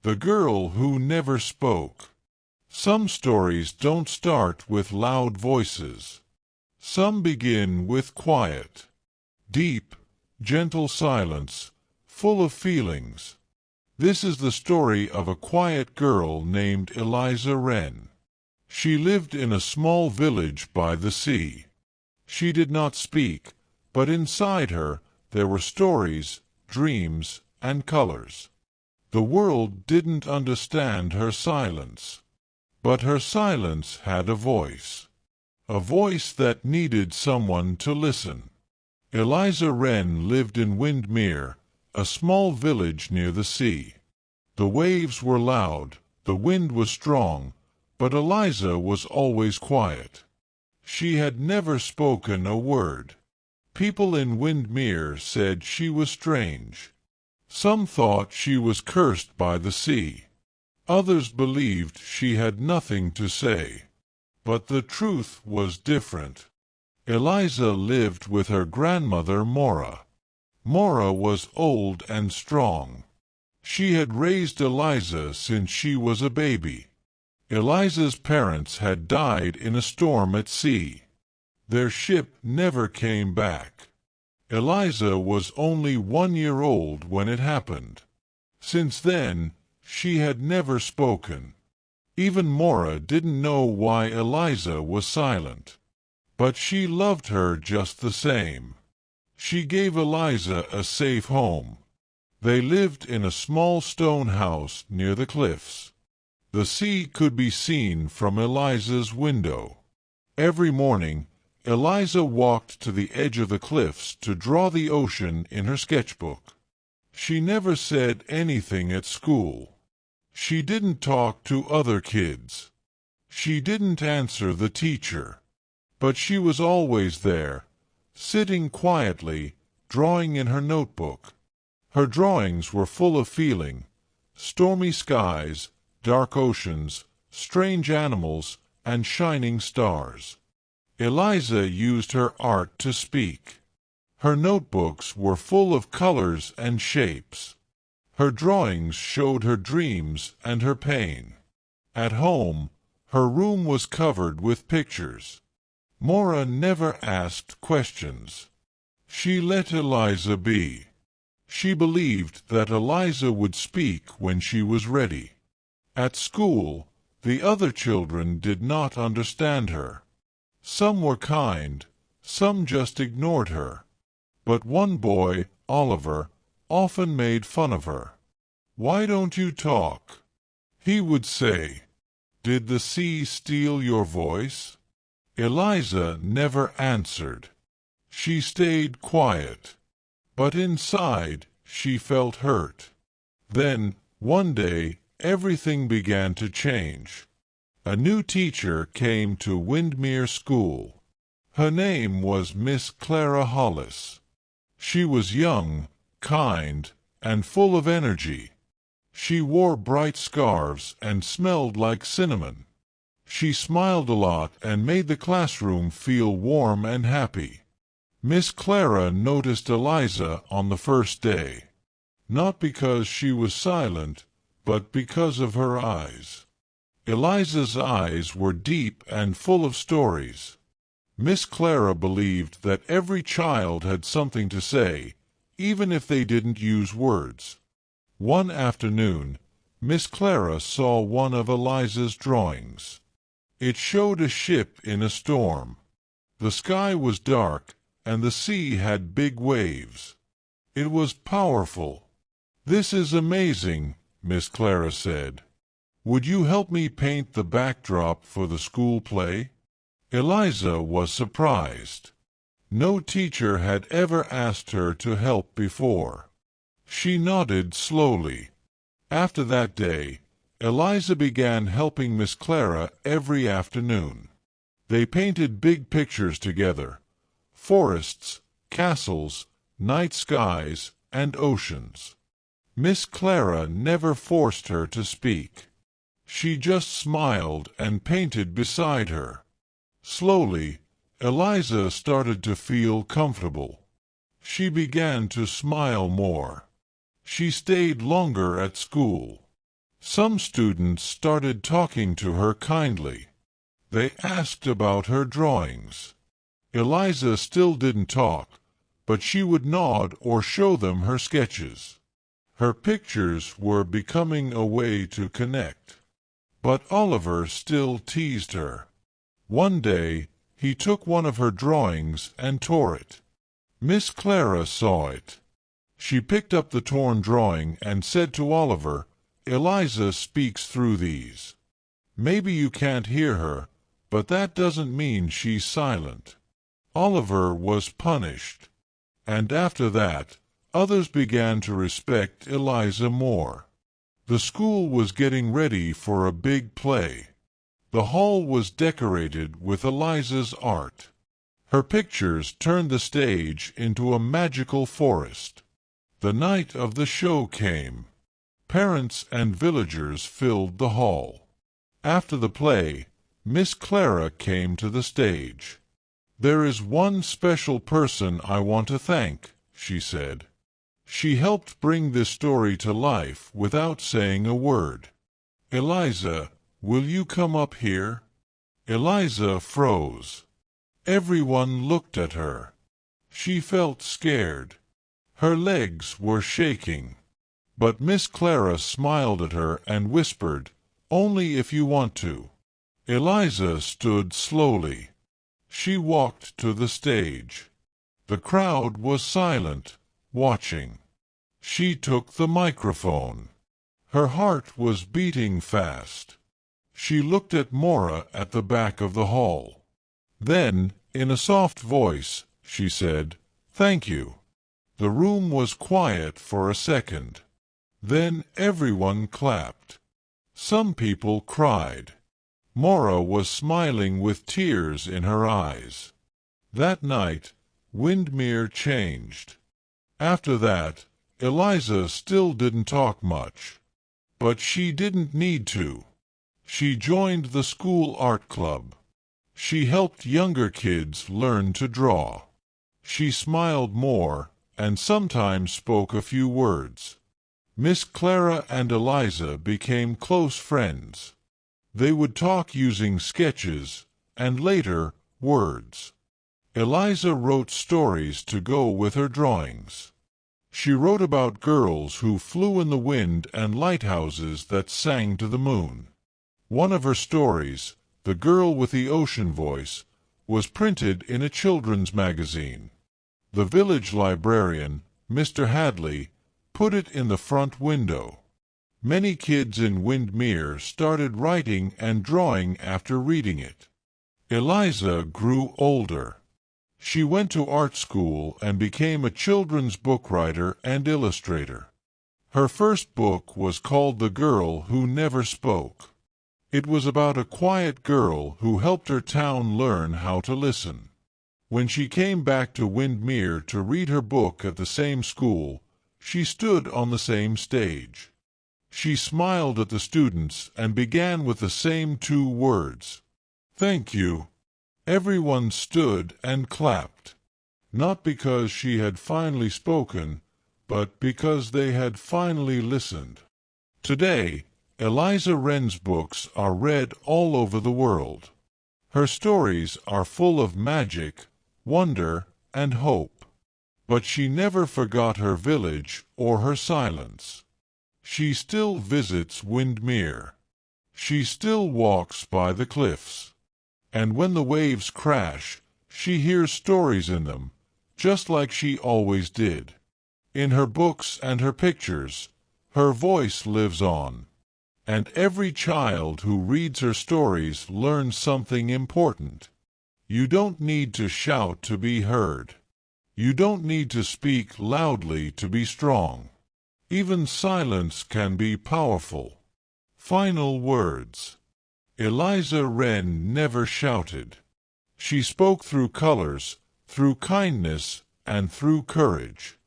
The Girl Who Never Spoke. Some stories don't start with loud voices. Some begin with quiet, deep, gentle silence, full of feelings. This is the story of a quiet girl named Eliza Wren. She lived in a small village by the sea. She did not speak, but inside her there were stories, dreams, and colors. The world didn't understand her silence, but her silence had a voice that needed someone to listen. Eliza Wren lived in Windermere, a small village near the sea. The waves were loud, the wind was strong, but Eliza was always quiet. She had never spoken a word. People in Windermere said she was strange. Some thought she was cursed by the sea. Others believed she had nothing to say. But the truth was different. Eliza lived with her grandmother Mora. Mora was old and strong. She had raised Eliza since she was a baby. Eliza's parents had died in a storm at sea. Their ship never came back. Eliza was only 1 year old when it happened. Since then, she had never spoken. Even Mora didn't know why Eliza was silent. But she loved her just the same. She gave Eliza a safe home. They lived in a small stone house near the cliffs. The sea could be seen from Eliza's window. Every morning, Eliza walked to the edge of the cliffs to draw the ocean in her sketchbook. She never said anything at school. She didn't talk to other kids. She didn't answer the teacher. But she was always there, sitting quietly, drawing in her notebook. Her drawings were full of feeling: stormy skies, dark oceans, strange animals, and shining stars. Eliza used her art to speak. Her notebooks were full of colors and shapes. Her drawings showed her dreams and her pain. At home, her room was covered with pictures. Mora never asked questions. She let Eliza be. She believed that Eliza would speak when she was ready. At school, the other children did not understand her. Some were kind, some just ignored her. But one boy, Oliver, often made fun of her. "Why don't you talk?" he would say. "Did the sea steal your voice?" Eliza never answered. She stayed quiet. But inside, she felt hurt. Then, one day, everything began to change. A new teacher came to Windermere School. Her name was Miss Clara Hollis. She was young, kind, and full of energy. She wore bright scarves and smelled like cinnamon. She smiled a lot and made the classroom feel warm and happy. Miss Clara noticed Eliza on the first day, not because she was silent, but because of her eyes. Eliza's eyes were deep and full of stories. Miss Clara believed that every child had something to say, even if they didn't use words. One afternoon, Miss Clara saw one of Eliza's drawings. It showed a ship in a storm. The sky was dark, and the sea had big waves. It was powerful. "This is amazing," Miss Clara said. "Would you help me paint the backdrop for the school play?" Eliza was surprised. No teacher had ever asked her to help before. She nodded slowly. After that day, Eliza began helping Miss Clara every afternoon. They painted big pictures together: forests, castles, night skies, and oceans. Miss Clara never forced her to speak. She just smiled and painted beside her. Slowly, Eliza started to feel comfortable. She began to smile more. She stayed longer at school. Some students started talking to her kindly. They asked about her drawings. Eliza still didn't talk, but she would nod or show them her sketches. Her pictures were becoming a way to connect. But Oliver still teased her. One day, he took one of her drawings and tore it. Miss Clara saw it. She picked up the torn drawing and said to Oliver, "Eliza speaks through these. Maybe you can't hear her, but that doesn't mean she's silent." Oliver was punished. And after that, others began to respect Eliza more. The school was getting ready for a big play. The hall was decorated with Eliza's art. Her pictures turned the stage into a magical forest. The night of the show came. Parents and villagers filled the hall. After the play, Miss Clara came to the stage. "There is one special person I want to thank," she said. "She helped bring this story to life without saying a word. Eliza, will you come up here?" Eliza froze. Everyone looked at her. She felt scared. Her legs were shaking. But Miss Clara smiled at her and whispered, "Only if you want to." Eliza stood slowly. She walked to the stage. The crowd was silent, watching. She took the microphone. Her heart was beating fast. She looked at Mora at the back of the hall. Then, in a soft voice, she said, "Thank you." The room was quiet for a second. Then everyone clapped. Some people cried. Mora was smiling with tears in her eyes. That night, Windermere changed. After that, Eliza still didn't talk much. But she didn't need to. She joined the school art club. She helped younger kids learn to draw. She smiled more, and sometimes spoke a few words. Miss Clara and Eliza became close friends. They would talk using sketches, and later, words. Eliza wrote stories to go with her drawings. She wrote about girls who flew in the wind and lighthouses that sang to the moon. One of her stories, "The Girl with the Ocean Voice," was printed in a children's magazine. The village librarian, Mr. Hadley, put it in the front window. Many kids in Windermere started writing and drawing after reading it. Eliza grew older. She went to art school and became a children's book writer and illustrator. Her first book was called The Girl Who Never Spoke. It was about a quiet girl who helped her town learn how to listen. When she came back to Windermere to read her book at the same school, she stood on the same stage. She smiled at the students and began with the same two words, "Thank you." Everyone stood and clapped, not because she had finally spoken, but because they had finally listened. Today, Eliza Wren's books are read all over the world. Her stories are full of magic, wonder, and hope. But she never forgot her village or her silence. She still visits Windermere. She still walks by the cliffs. And when the waves crash, she hears stories in them, just like she always did. In her books and her pictures, her voice lives on. And every child who reads her stories learns something important. You don't need to shout to be heard. You don't need to speak loudly to be strong. Even silence can be powerful. Final words. Eliza Wren never shouted. She spoke through colors, through kindness, and through courage.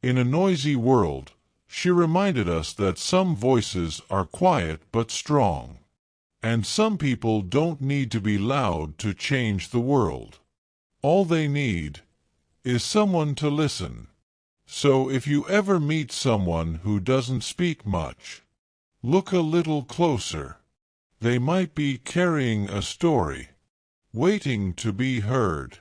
In a noisy world, she reminded us that some voices are quiet but strong. And some people don't need to be loud to change the world. All they need is someone to listen. So if you ever meet someone who doesn't speak much, Look a little closer. They might be carrying a story, waiting to be heard.